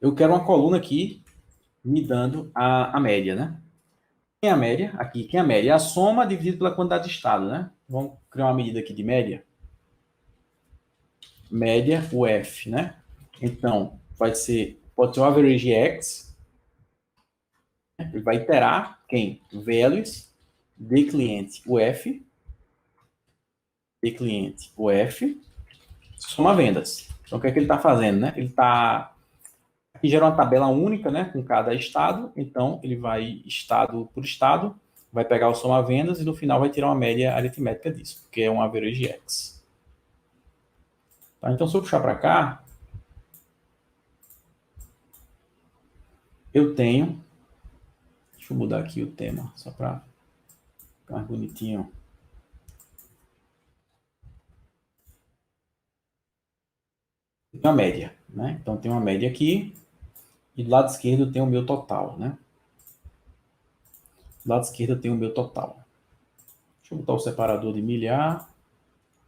eu quero uma coluna aqui me dando a média, né? Quem é a média? Aqui, quem é a média? É a soma dividido pela quantidade de estado, né? Vamos criar uma medida aqui de média. Média, o F, né? Então, vai ser, pode ser o average X, né? Ele vai iterar quem? Values de cliente, o F, de cliente, o F, soma vendas. Então, o que é que ele está fazendo, né? Ele está aqui gera uma tabela única, né, com cada estado. Então, ele vai estado por estado, vai pegar o soma vendas e no final vai tirar uma média aritmética disso, porque é um average X. Tá? Então, se eu puxar para cá, eu tenho. Deixa eu mudar aqui o tema, só para ficar mais bonitinho. Tem uma média, né? Então, tem uma média aqui. E do lado esquerdo tem o meu total, né? Do lado esquerdo tem o meu total. Deixa eu botar o separador de milhar.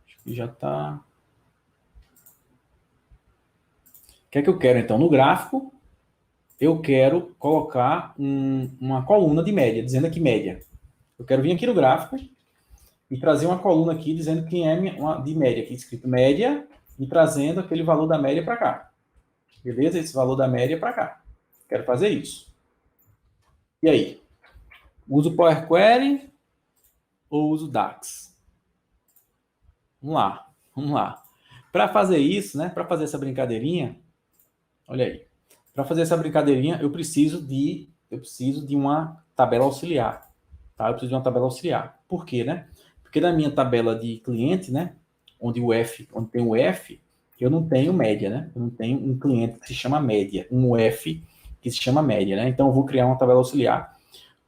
Acho que já está. O que é que eu quero, então? No gráfico, eu quero colocar uma coluna de média, dizendo aqui média. Eu quero vir aqui no gráfico e trazer uma coluna aqui dizendo quem é de média, aqui escrito média, e trazendo aquele valor da média para cá. Beleza? Esse valor da média para cá. Quero fazer isso. E aí? Uso Power Query ou uso DAX? Vamos lá, vamos lá. Para fazer isso, né? Para fazer essa brincadeirinha, olha aí. Para fazer essa brincadeirinha, eu preciso de uma tabela auxiliar. Tá? Eu preciso de uma tabela auxiliar. Por quê, né? Porque na minha tabela de cliente, né? Onde tem o F, eu não tenho média, né? Eu não tenho um cliente que se chama média, um F que se chama média, né? Então eu vou criar uma tabela auxiliar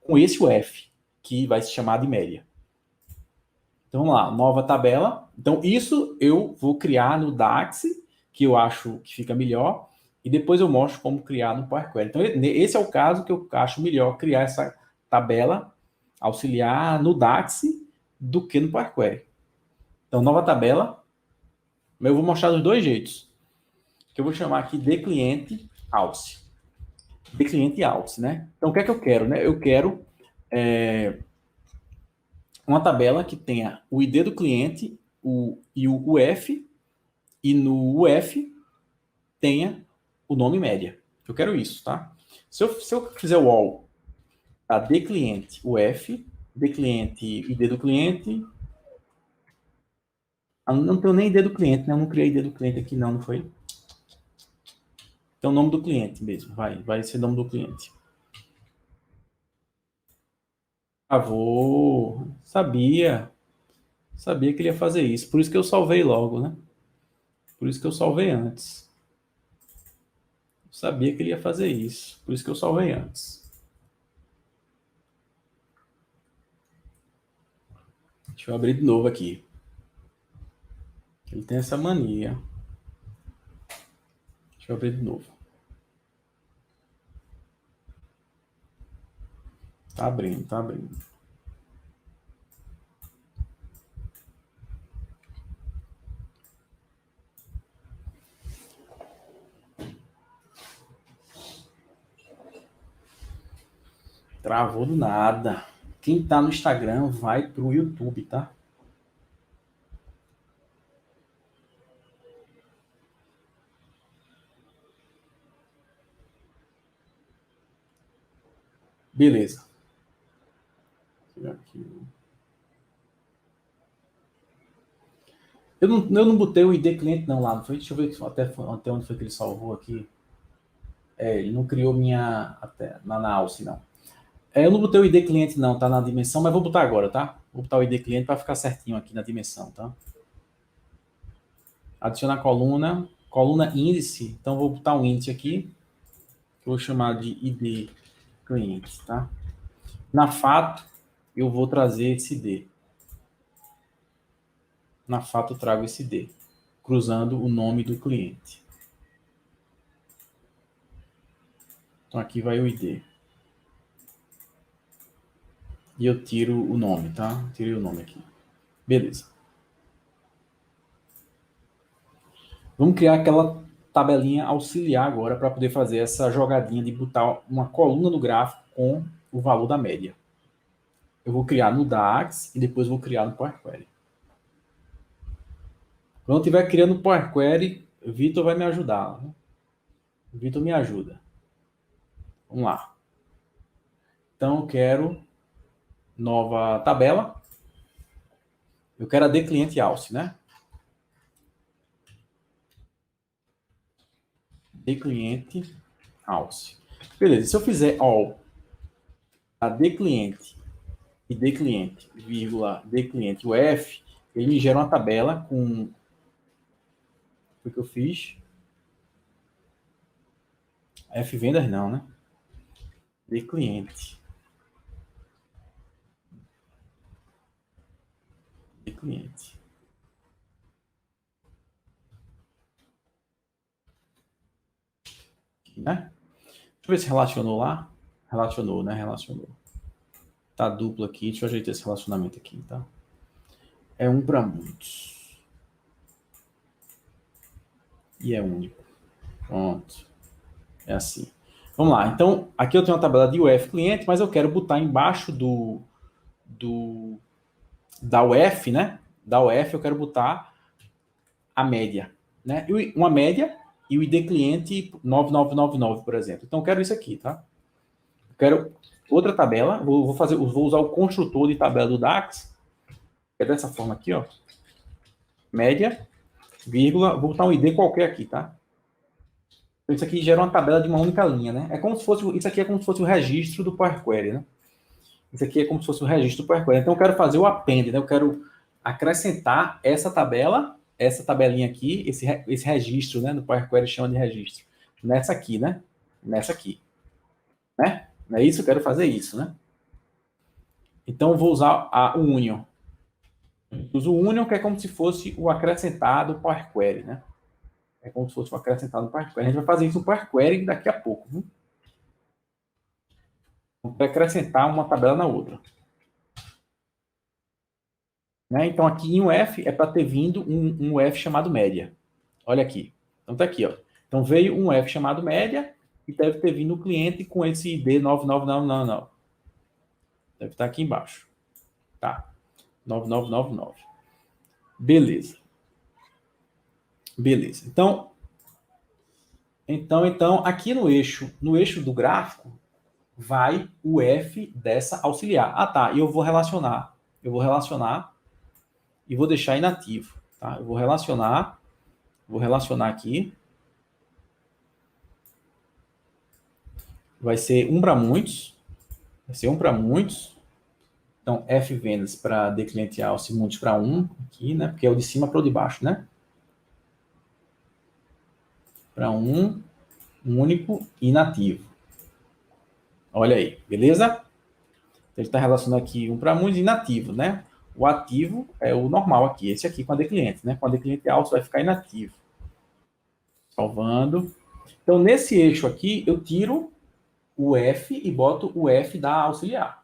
com esse UF, que vai se chamar de média. Então vamos lá, nova tabela. Então isso eu vou criar no DAX, que eu acho que fica melhor, e depois eu mostro como criar no Power Query. Então esse é o caso que eu acho melhor criar essa tabela auxiliar no DAX do que no Power Query. Então nova tabela, eu vou mostrar dos dois jeitos, que eu vou chamar aqui de cliente alce. De cliente alce, né? Então o que é que eu quero, né? Eu quero uma tabela que tenha o ID do cliente e o UF, e no UF tenha o nome média. Eu quero isso, tá? Se eu fizer o all, tá? De cliente UF, de cliente ID do cliente. Não tenho nem ID do cliente, né? Eu não criei ID do cliente aqui, não foi? Então, o nome do cliente mesmo, vai ser o nome do cliente. Favor, sabia que ele ia fazer isso, por isso que eu salvei logo, né? Por isso que eu salvei antes. Sabia que ele ia fazer isso, por isso que eu salvei antes. Deixa eu abrir de novo aqui. Ele tem essa mania. Deixa eu abrir de novo. Tá abrindo, tá abrindo. Travou do nada. Quem tá no Instagram vai pro YouTube, tá? Beleza. Eu não botei o ID cliente não lá, não foi? Deixa eu ver até onde foi que ele salvou aqui. Ele não criou minha até na Alce, não. Eu não botei o ID cliente não, tá na dimensão, mas vou botar agora, tá? Vou botar o ID cliente para ficar certinho aqui na dimensão, tá? Adicionar coluna índice. Então vou botar um índice aqui, que eu vou chamar de ID cliente, tá? Na fato, eu vou trazer esse D. Na fato, eu trago esse D, cruzando o nome do cliente. Então aqui vai o ID. E eu tiro o nome, tá? Tirei o nome aqui. Beleza. Vamos criar aquela tabelinha auxiliar agora para poder fazer essa jogadinha de botar uma coluna no gráfico com o valor da média. Eu vou criar no DAX e depois vou criar no Power Query. Quando eu estiver criando o Power Query, o Vitor vai me ajudar. Né? O Vitor me ajuda. Vamos lá. Então, eu quero nova tabela. Eu quero a de cliente alce, né? De cliente alce. Beleza, se eu fizer all a de cliente e de cliente, vírgula, de cliente, o F, ele me gera uma tabela com o que eu fiz. F vendas não, né? De cliente. De cliente. Aqui, né? Deixa eu ver se relacionou lá. Relacionou, né? Relacionou. Tá duplo aqui. Deixa eu ajeitar esse relacionamento aqui, tá? É um para muitos. E é único. Pronto. É assim. Vamos lá. Então, aqui eu tenho uma tabela de UF cliente, mas eu quero botar embaixo da UF, né? Da UF eu quero botar a média, né? Uma média e o ID cliente 9999, por exemplo. Então, eu quero isso aqui, tá? Eu quero outra tabela. Vou usar o construtor de tabela do DAX, que é dessa forma aqui, ó. Média, vírgula, vou botar um ID qualquer aqui, tá? Então, isso aqui gera uma tabela de uma única linha, né? É como se fosse, isso aqui é como se fosse o registro do Power Query, né? Isso aqui é como se fosse o registro do Power Query. Então, eu quero fazer o append, né? Eu quero acrescentar essa tabela, essa tabelinha aqui, esse registro, né? Do Power Query chama de registro. Nessa aqui, né? Nessa aqui. Né? Não é isso? Eu quero fazer isso, né? Então, eu vou usar o union. Eu uso o union, que é como se fosse o acrescentado Power Query, né? É como se fosse o acrescentado Power Query. A gente vai fazer isso no Power Query daqui a pouco, viu? Vamos acrescentar uma tabela na outra. Né? Então, aqui em UF é para ter vindo um UF chamado média. Olha aqui. Então, tá aqui, ó. Então, veio um UF chamado média e deve ter vindo o cliente com esse ID 99999. Deve estar aqui embaixo. Tá. 9999. Beleza. Beleza. Então, aqui no eixo do gráfico, vai o F dessa auxiliar. Ah, tá. E eu vou relacionar e vou deixar inativo, tá? Eu vou relacionar aqui. Vai ser um para muitos. Então, F vendas para de cliente alce, muitos para 1 aqui, né? Porque é o de cima para o de baixo, né? Para um único inativo. Olha aí, beleza? Então, a gente está relacionando aqui um para muitos inativo, né? O ativo é o normal aqui, esse aqui com a de cliente, né? Com a de cliente alce vai ficar inativo. Salvando. Então, nesse eixo aqui, eu tiro o F e boto o F da auxiliar.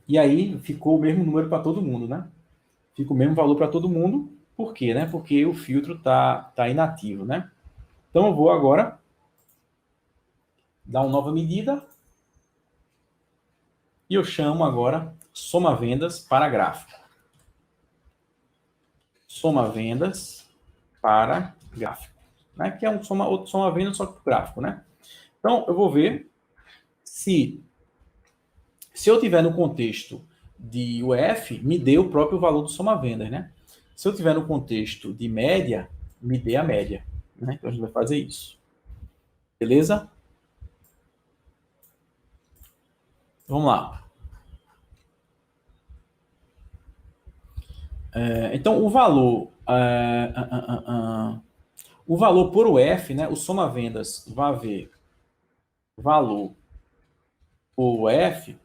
E aí, ficou o mesmo número para todo mundo, né? Fica o mesmo valor para todo mundo. Por quê, né? Porque o filtro tá inativo, né? Então, eu vou agora dar uma nova medida. E eu chamo agora soma vendas para gráfico. Soma vendas para gráfico. Né? Que é outro soma vendas, só que para gráfico, né? Então, eu vou ver se eu tiver no contexto de UF, me dê o próprio valor do soma vendas, né? Se eu tiver no contexto de média, me dê a média. Né? Então, a gente vai fazer isso. Beleza? Vamos lá. Então, o valor... o valor por UF, né? O soma vendas vai ver valor por UF.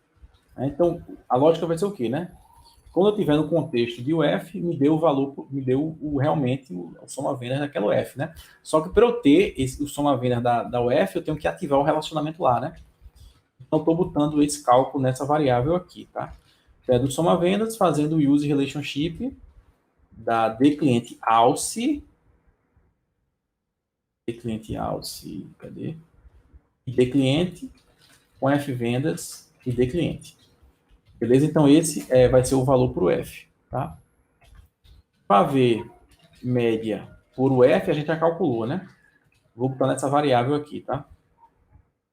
Né? Então, a lógica vai ser o quê, né? Quando eu tiver no contexto de UF, me deu o valor, me deu realmente o soma vendas daquela UF, né? Só que para eu ter o soma vendas da UF, eu tenho que ativar o relacionamento lá, né? Então, estou botando esse cálculo nessa variável aqui, tá? Então, é do soma vendas, fazendo o use relationship da de cliente alce cliente alce, cadê? ID cliente com F vendas e D cliente. Beleza? Então, esse vai ser o valor para o F. Tá? Para ver média por o F, a gente já calculou, né? Vou botar nessa variável aqui, tá?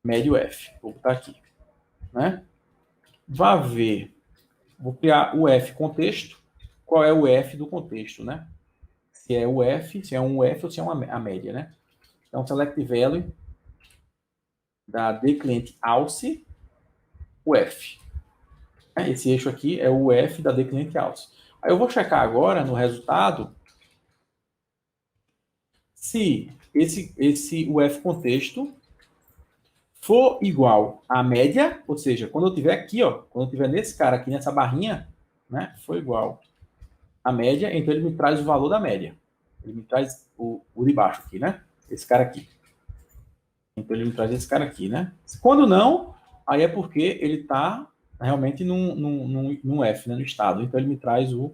Médio F. Vou botar aqui. Né? Vá ver. Vou criar o F contexto. Qual é o F do contexto, né? Se é o F, se é um F ou se é a média, né? Então, select value da D cliente alce, o F. Esse eixo aqui é o F da D cliente alce. Aí eu vou checar agora no resultado se o F contexto for igual à média, ou seja, quando eu tiver aqui, ó, quando eu tiver nesse cara aqui, nessa barrinha, né, for igual à média, então ele me traz o valor da média. Ele me traz o de baixo aqui, né? Esse cara aqui. Então ele me traz esse cara aqui, né? Quando não, aí é porque ele está realmente num F, né, no estado. Então ele me traz o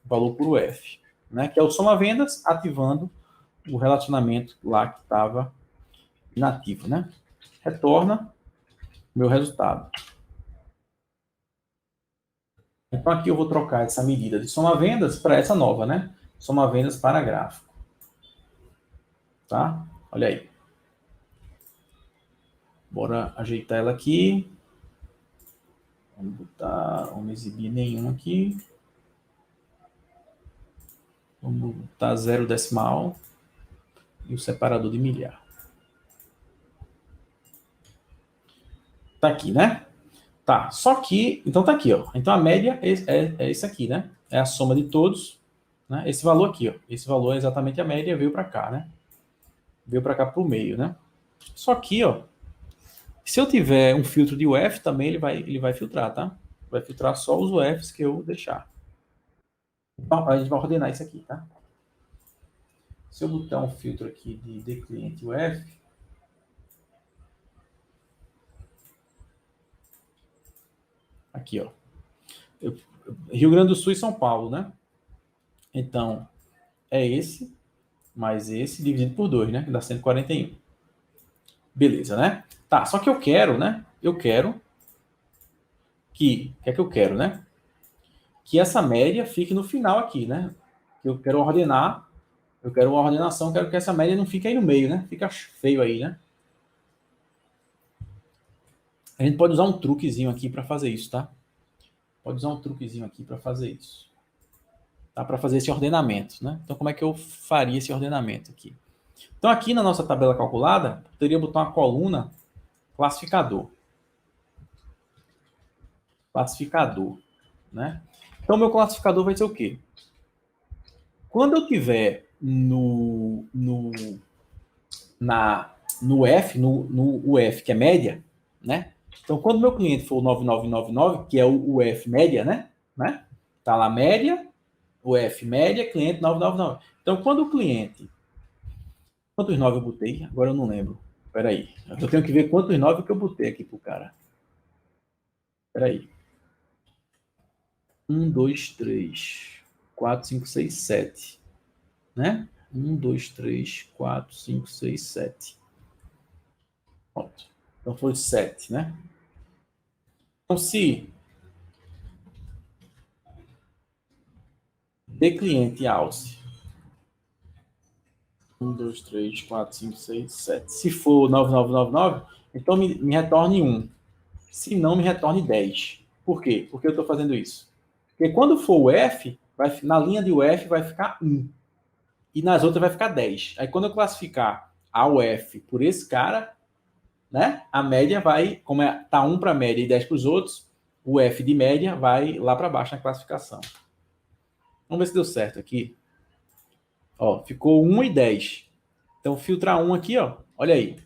valor por F, né? Que é o soma vendas ativando o relacionamento lá que estava inativo, né? Retorna meu resultado. Então aqui eu vou trocar essa medida de soma vendas para essa nova, né? Soma vendas para gráfico. Tá? Olha aí. Bora ajeitar ela aqui. Vamos exibir nenhum aqui. Vamos botar 0 decimal e o separador de milhar. Tá aqui, né? Tá, só que, então tá aqui, ó. Então a média é isso aqui, né? É a soma de todos, né? Esse valor aqui, ó. Esse valor é exatamente a média, veio para cá, né? Veio para cá pro meio, né? Só que, ó, se eu tiver um filtro de UF também, ele vai filtrar, tá? Vai filtrar só os UFs que eu deixar. Então, a gente vai ordenar isso aqui, tá? Se eu botar um filtro aqui de cliente UF, aqui, ó. Rio Grande do Sul e São Paulo, né? Então, é esse, mais esse, dividido por 2, né? Que dá 141. Beleza, né? Tá, só que eu quero, né? Eu quero que... O que é que eu quero, né? Que essa média fique no final aqui, né? Eu quero ordenar, eu quero uma ordenação, quero que essa média não fique aí no meio, né? Fica feio aí, né? A gente pode usar um truquezinho aqui para fazer isso, tá? Pode usar um truquezinho aqui para fazer isso. Tá? Para fazer esse ordenamento, né? Então, como é que eu faria esse ordenamento aqui? Então, aqui na nossa tabela calculada, eu poderia botar uma coluna classificador. Classificador, né? Então, meu classificador vai ser o quê? Quando eu tiver no F, no UF, que é média, né? Então, quando meu cliente for o 9999, que é o UF média, né? Tá lá média, UF média, cliente 999. Então, quando o cliente... Quantos 9 eu botei? Agora eu não lembro. Peraí. Eu tenho que ver quantos 9 que eu botei aqui pro cara. Peraí. 1, 2, 3, 4, 5, 6, 7. Né? 1, 2, 3, 4, 5, 6, 7. Pronto. Então foi 7, né? Então, se de cliente alce 1, 2, 3, 4, 5, 6, 7. Se for 9999, então me retorne 1. Se não, me retorne 10. Por quê? Por que eu estou fazendo isso? Porque quando for o F, na linha de UF vai ficar 1. E nas outras vai ficar 10. Aí quando eu classificar a UF por esse cara, né, a média vai, como tá 1 para a média e 10 para os outros, o F de média vai lá para baixo na classificação. Vamos ver se deu certo aqui. Ó, ficou 1 e 10. Então, filtrar 1 aqui, ó. Olha aí.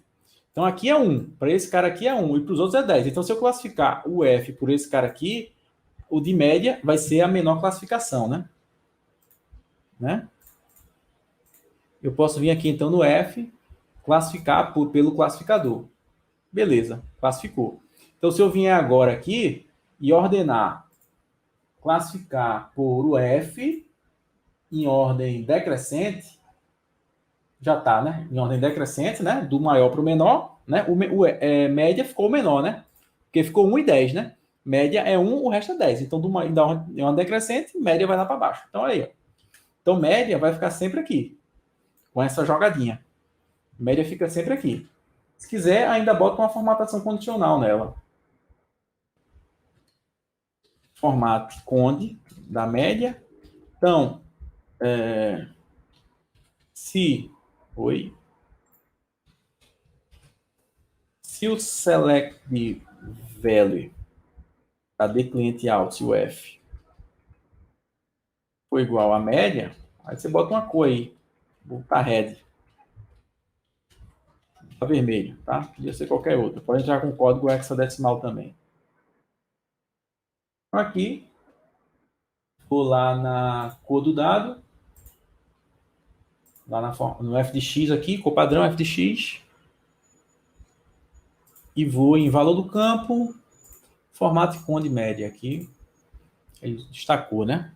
Então, aqui é 1. Para esse cara aqui é 1. E para os outros é 10. Então, se eu classificar o F por esse cara aqui, o de média vai ser a menor classificação, né? Eu posso vir aqui, então, no F, classificar pelo classificador. Beleza, classificou. Então, se eu vier agora aqui e ordenar, classificar por o F em ordem decrescente, já está, né? Em ordem decrescente, né? Do maior para o menor, né? Média ficou o menor, né? Porque ficou 1 e 10, né? Média é 1, o resto é 10. Então, em ordem decrescente, média vai lá para baixo. Então, aí, ó. Então, média vai ficar sempre aqui, com essa jogadinha. Média fica sempre aqui. Se quiser, ainda bota uma formatação condicional nela. Formate conde da média. Então, se... Oi? Se o select value da de cliente out, se o F for igual à média, aí você bota uma cor aí. Vou botar red. Tá vermelho, tá? Podia ser qualquer outra. Pode entrar com código hexadecimal também. Então, aqui, vou lá na cor do dado, lá no f de x aqui, cor padrão f de x, e vou em valor do campo, formato com de média aqui. Ele destacou, né?